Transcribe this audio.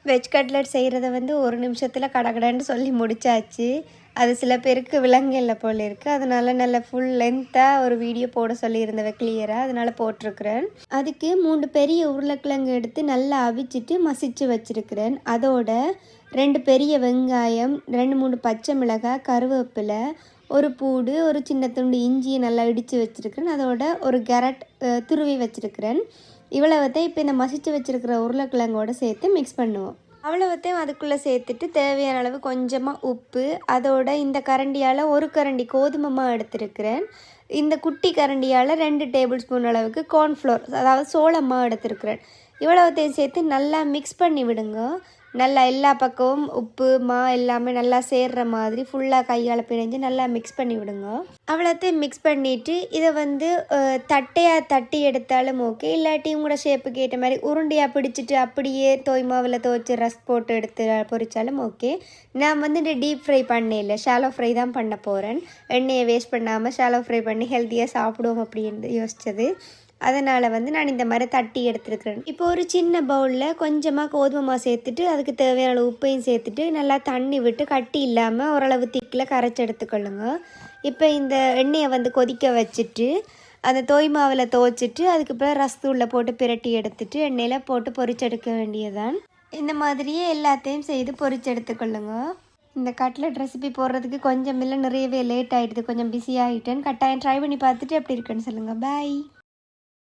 Veg cutlet செய்கிறத வந்து ஒரு நிமிஷத்தில் கடகடன்னு சொல்லி முடிச்சாச்சு. அது சில பேருக்கு விலங்கில்ல போல் இருக்குது. அதனால் நல்ல ஃபுல் லென்த்தாக ஒரு வீடியோ போட சொல்லியிருந்தவ கிளியராக, அதனால் போட்டிருக்கிறேன். அதுக்கு 3 பெரிய உருளைக்கிழங்கு எடுத்து நல்லா அவிச்சிட்டு மசிச்சு வச்சுருக்கிறேன். அதோட 2 பெரிய வெங்காயம், 2-3 பச்சை மிளகாய், கருவேப்பிலை, ஒரு பூடு, ஒரு சின்ன துண்டு இஞ்சியை நல்லா இடித்து வச்சுருக்கிறேன். அதோட ஒரு கேரட் துருவி வச்சுருக்கிறேன். இவ்வளவுத்தையும் இப்போ இந்த மசிச்சு வச்சுருக்கிற உருளைக்கிழங்கோடு சேர்த்து மிக்ஸ் பண்ணுவோம். அவ்வளவுத்தையும் அதுக்குள்ளே சேர்த்துட்டு தேவையான அளவு கொஞ்சமாக உப்பு, அதோட இந்த கரண்டியால் 1 கரண்டி கோதுமை மாவு எடுத்துருக்கிறேன். இந்த குட்டி கரண்டியால் 2 டேபிள் ஸ்பூன் அளவுக்கு கார்ன்ஃப்ளோர், அதாவது சோள மாவு எடுத்துருக்கிறேன். இவ்வளவுத்தையும் சேர்த்து நல்லா மிக்ஸ் பண்ணி விடுங்க. நல்லா எல்லா பக்கமும் உப்பு மா எல்லாமே நல்லா சேர்கிற மாதிரி ஃபுல்லாக கையால் பிணைஞ்சு நல்லா மிக்ஸ் பண்ணி விடுங்க. அவ்வளோத்தையும் மிக்ஸ் பண்ணிவிட்டு இதை வந்து தட்டையாக தட்டி எடுத்தாலும் ஓகே, இல்லாட்டி உங்களோட ஷேப்புக்கு ஏற்ற மாதிரி உருண்டையாக பிடிச்சிட்டு அப்படியே மாவில் துவைச்சி ரஸ் போட்டு எடுத்து பொரித்தாலும் ஓகே. நான் வந்து இந்த டீப் ஃப்ரை பண்ணல, ஷாலோ ஃப்ரை தான் பண்ண போகிறேன். எண்ணெயை வேஸ்ட் பண்ணாமல் ஷாலோ ஃப்ரை பண்ணி ஹெல்த்தியாக சாப்பிடுவோம் அப்படின்னு யோசித்தது. அதனால் வந்து நான் இந்த மாதிரி தட்டி எடுத்துருக்கிறேன். இப்போ ஒரு சின்ன பவுலில் கொஞ்சமாக கோதுமை மாவு சேர்த்துட்டு அதுக்கு தேவையான உப்பையும் சேர்த்துட்டு நல்லா தண்ணி விட்டு கட்டி இல்லாமல் ஓரளவு திக்கில் கரைச்சி எடுத்துக்கொள்ளுங்க. இப்போ இந்த எண்ணெயை வந்து கொதிக்க வச்சுட்டு அந்த மாவில் துவைச்சிட்டு அதுக்கப்புறம் ரசத்தூளில் போட்டு பிரட்டி எடுத்துட்டு எண்ணெயில் போட்டு பொரிச்செடுக்க வேண்டியதான். இந்த மாதிரியே எல்லாத்தையும் செய்து பொரிச்செடுத்துக்கொள்ளுங்க. இந்த கட்லெட் ரெசிபி போடுறதுக்கு கொஞ்சம் இல்லை நிறையவே லேட் ஆகிடுது, கொஞ்சம் பிஸி ஆகிட்டேன். கட்டாயம் ட்ரை பண்ணி பார்த்துட்டு எப்படி இருக்குன்னு சொல்லுங்கள். பாய்.